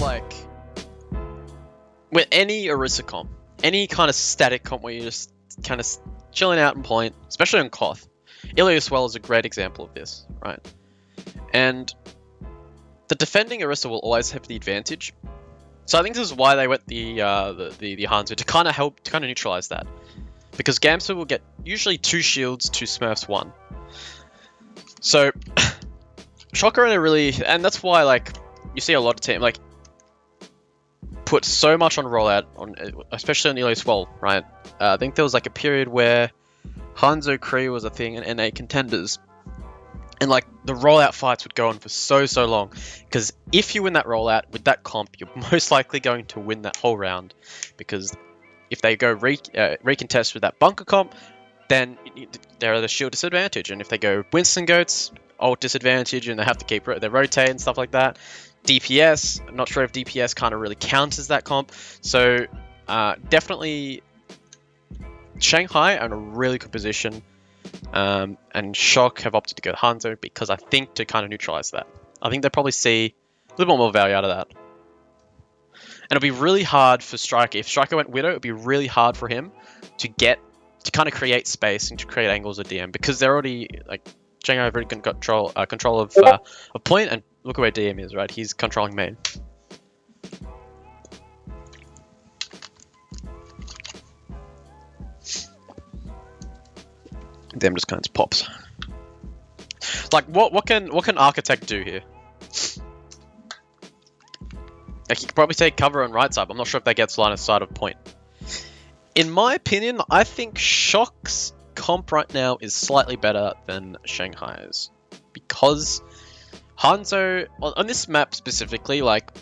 like with any Orisa comp, any kind of static comp where you're just kind of chilling out in point, especially on Koth, Ilios Well is a great example of this, right? And the defending Orisa will always have the advantage. So I think this is why they went the Hanzo to kind of help to kind of neutralize that, because Gamsa will get usually 2 shields, 2 Smurfs, 1. So Shocker in a really, and that's why like you see a lot of teams like put so much on rollout on, especially on Ilios Well, right? I think there was like a period where Hanzo Kree was a thing in NA contenders, and like the rollout fights would go on for so long, because if you win that rollout with that comp, you're most likely going to win that whole round, because if they go recontest with that bunker comp, then they're at a shield disadvantage, and if they go Winston Goats, ult disadvantage, and they have to keep they rotate and stuff like that. DPS, I'm not sure if DPS kind of really counts as that comp, so definitely Shanghai are in a really good position. And Shock have opted to go Hanzo because I think to kind of neutralize that. I think they'll probably see a little more value out of that. And it'll be really hard for Striker. If Striker went Widow, it'd be really hard for him to kind of create space and to create angles at DM, because they're already like Shanghai have already got control of a point, and look at where DM is, right? He's controlling main. Them just kind of pops. Like what can Architect do here? Like he could probably take cover on right side, but I'm not sure if that gets line of sight of point. In my opinion, I think Shock's comp right now is slightly better than Shanghai's, because Hanzo on this map specifically, like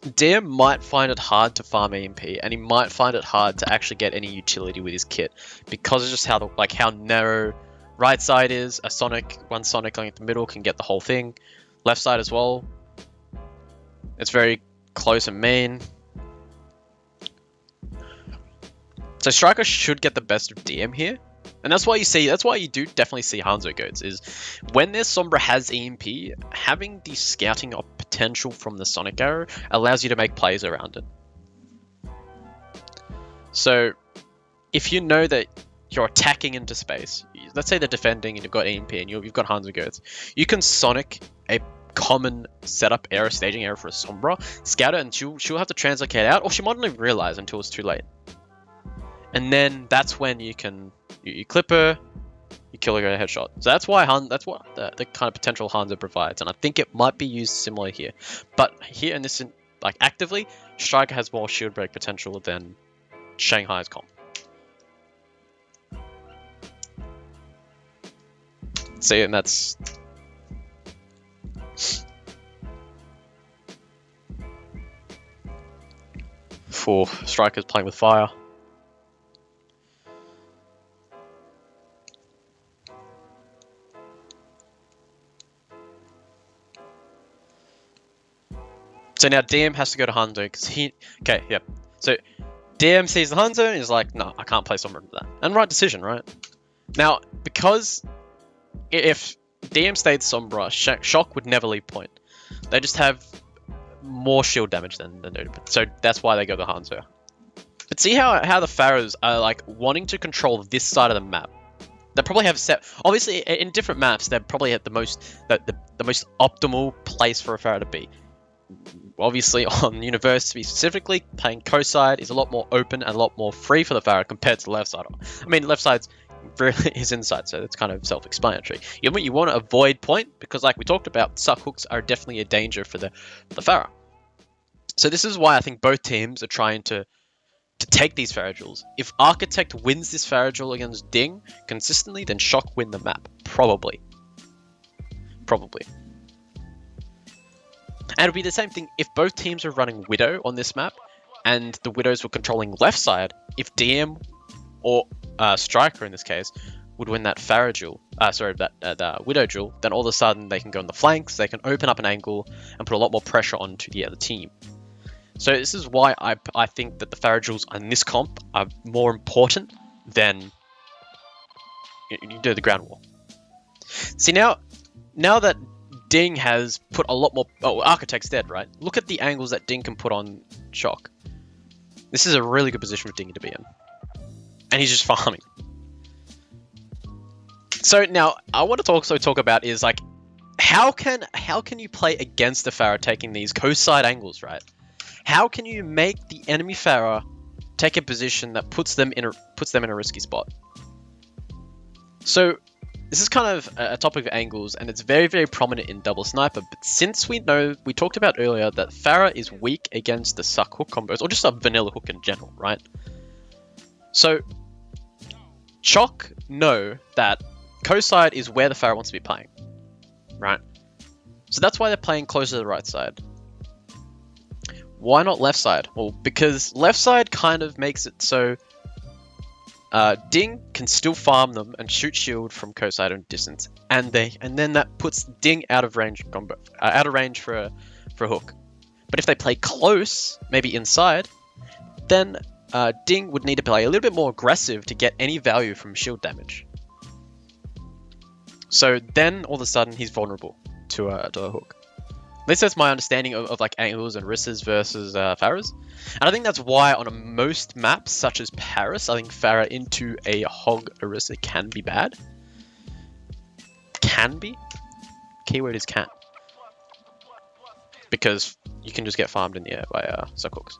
DM might find it hard to farm EMP, and he might find it hard to actually get any utility with his kit, because of just how narrow right side is. One Sonic going at the middle can get the whole thing. Left side as well. It's very close and main. So Striker should get the best of DM here. And that's why you do definitely see Hanzo Goats, is when their Sombra has EMP, having the scouting of potential from the Sonic Arrow allows you to make plays around it. So if you know that you're attacking into space, let's say they're defending and you've got EMP and you've got Hanzo Goats, you can Sonic a common setup arrow, staging arrow for a Sombra, scout it, and she'll have to translocate out, or she might not even realize until it's too late. And then that's when you can you clip her, you kill her, get a headshot. So that's what the kind of potential Hanzo provides, and I think it might be used similar here. But here in this, like actively, Striker has more shield break potential than Shanghai's comp. See, and that's for Strikers playing with fire. So now DM has to go to Hanzo because So DM sees the Hanzo and is like, no, I can't play Sombra into that. And right decision, right? Now, because if DM stayed Sombra, Shock would never leave point. They just have more shield damage than they do. So that's why they go to Hanzo. But see how the Pharahs are like wanting to control this side of the map. They probably have set, obviously in different maps, they probably have the most optimal place for a Pharah to be. Obviously on University specifically, playing co-side is a lot more open and a lot more free for the Pharah compared to the left side. I mean, left side's really is inside, so it's kind of self-explanatory. You want to avoid point, because like we talked about, suck hooks are definitely a danger for the Pharah. So this is why I think both teams are trying to take these Pharah duels. If Architect wins this Pharah duel against Ding consistently, then Shock win the map. Probably. And it'll be the same thing if both teams are running Widow on this map, and the Widows were controlling left side. If DM or Striker in this case would win that Pharah duel, that Widow duel, then all of a sudden they can go on the flanks, they can open up an angle and put a lot more pressure onto the other team. So this is why I think that the Pharah duels on this comp are more important than you do the ground war. See, now that Ding has put a lot more... Oh, Architect's dead, right? Look at the angles that Ding can put on Shock. This is a really good position for Ding to be in. And he's just farming. So now, I want to also talk about is like, how can you play against the Pharah taking these co-side angles, right? How can you make the enemy Pharah take a position that puts them in a risky spot? So this is kind of a topic of angles, and it's very, very prominent in double sniper. But since we talked about earlier that Pharah is weak against the suck hook combos, or just a vanilla hook in general, right? So Chalk know that co-side is where the Pharah wants to be playing, right? So that's why they're playing closer to the right side. Why not left side? Well, because left side kind of makes it so Ding can still farm them and shoot shield from co-side and distance, and then that puts Ding out of range for a hook. But if they play close, maybe inside, then Ding would need to play a little bit more aggressive to get any value from shield damage. So then all of a sudden he's vulnerable to a hook. At least that's my understanding of like angles and Orisas versus Pharahs. And I think that's why on most maps, such as Paris, I think Pharah into a hog Orisa can be bad. Can be? Keyword is can. Because you can just get farmed in the air by suck hooks.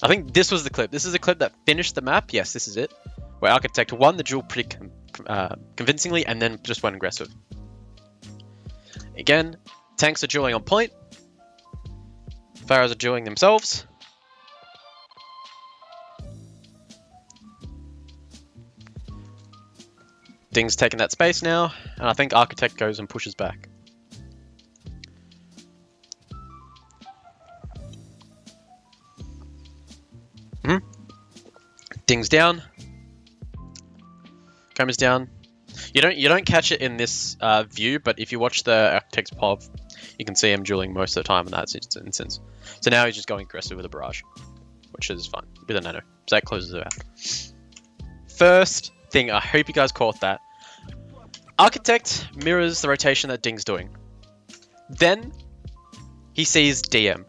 I think this was the clip. This is a clip that finished the map. Yes, this is it. Where Architect won the duel pretty convincingly and then just went aggressive. Again, tanks are dueling on point. Pharahs are dueling themselves. Ding's taking that space now, and I think Architect goes and pushes back. Ding's down. Camera's down. You don't catch it in this view, but if you watch the Architect's POV, you can see him dueling most of the time in that instance. So now he's just going aggressive with a barrage, which is fine with a nano. So that closes it out. First thing, I hope you guys caught that. Architect mirrors the rotation that Ding's doing. Then he sees DM.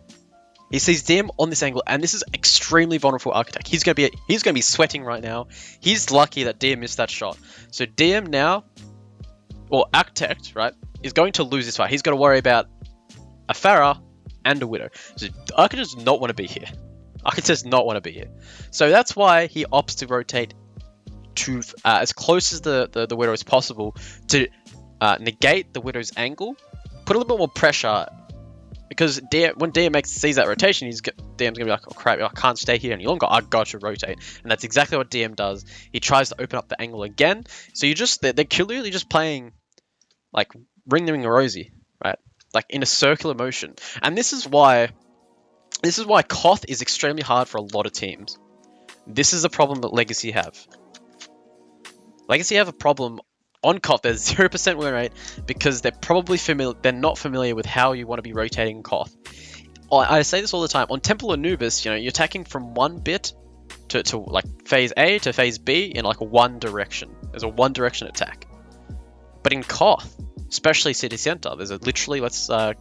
He sees DM on this angle, and this is extremely vulnerable for Architect. He's gonna be sweating right now. He's lucky that DM missed that shot. So DM now, or Architect, right, is going to lose this fight. He's got to worry about a Pharah and a Widow. So Architect does not want to be here. Architect does not want to be here. So that's why he opts to rotate to as close as the Widow as possible to negate the Widow's angle, put a little bit more pressure. Because when DM sees that rotation, DM's going to be like, oh crap, I can't stay here any longer, I've got to rotate. And that's exactly what DM does. He tries to open up the angle again. So they're clearly just playing like Ring the Rosie, right? Like in a circular motion. And this is why Koth is extremely hard for a lot of teams. This is the problem that Legacy have. Legacy have a problem on Koth. There's 0% win rate because they're not familiar with how you want to be rotating Koth. I say this all the time. On Temple Anubis, you're attacking from one bit to like phase A to phase B in like one direction. There's a one direction attack. But in Koth, especially City Center, there's literally, let's get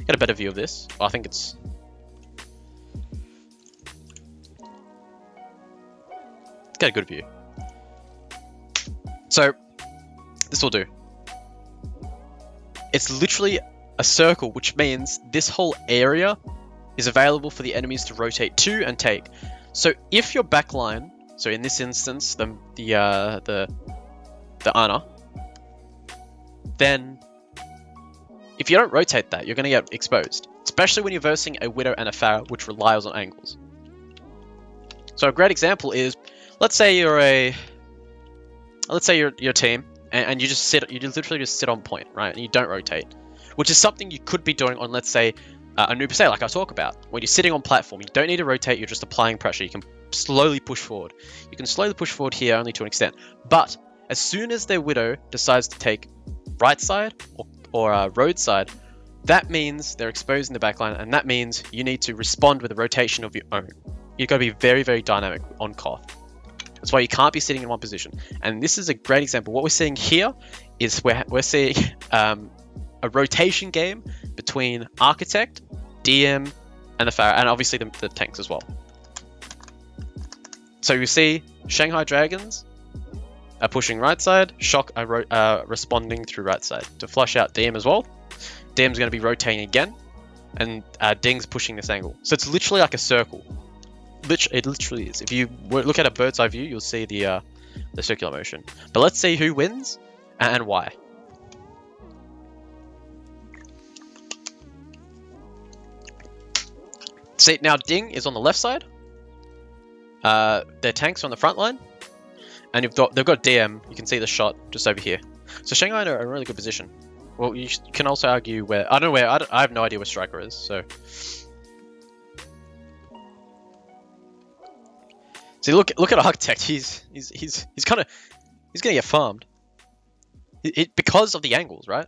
a better view of this. I think let's get a good view. So this will do. It's literally a circle, which means this whole area is available for the enemies to rotate to and take. So if your backline, so in this instance, the Ana, then if you don't rotate that, you're going to get exposed, especially when you're versing a Widow and a Pharah, which relies on angles. So a great example is, let's say you're a team. And you literally just sit on point, right? And you don't rotate, which is something you could be doing on, let's say, a Anubis A, like I talk about. When you're sitting on platform, you don't need to rotate, you're just applying pressure. You can slowly push forward. You can slowly push forward here only to an extent. But as soon as their Widow decides to take right side or road side, that means they're exposed in the backline, and that means you need to respond with a rotation of your own. You've got to be very, very dynamic on Koth. That's why you can't be sitting in one position. And this is a great example. What we're seeing here is we're seeing a rotation game between Architect, DM, and the Pharah, and obviously the tanks as well. So you see Shanghai Dragons are pushing right side, Shock are responding through right side to flush out DM as well. DM's going to be rotating again, and Ding's pushing this angle. So it's literally like a circle. It literally is. If you look at a bird's eye view, you'll see the circular motion. But let's see who wins and why. See, now Ding is on the left side. Their tanks are on the front line. And they've got DM. You can see the shot just over here. So Shanghai are in a really good position. Well, you can also argue where... I don't know where... I have no idea where Striker is, so... See, look at Architect. He's kind of... He's gonna get farmed. Because of the angles, right?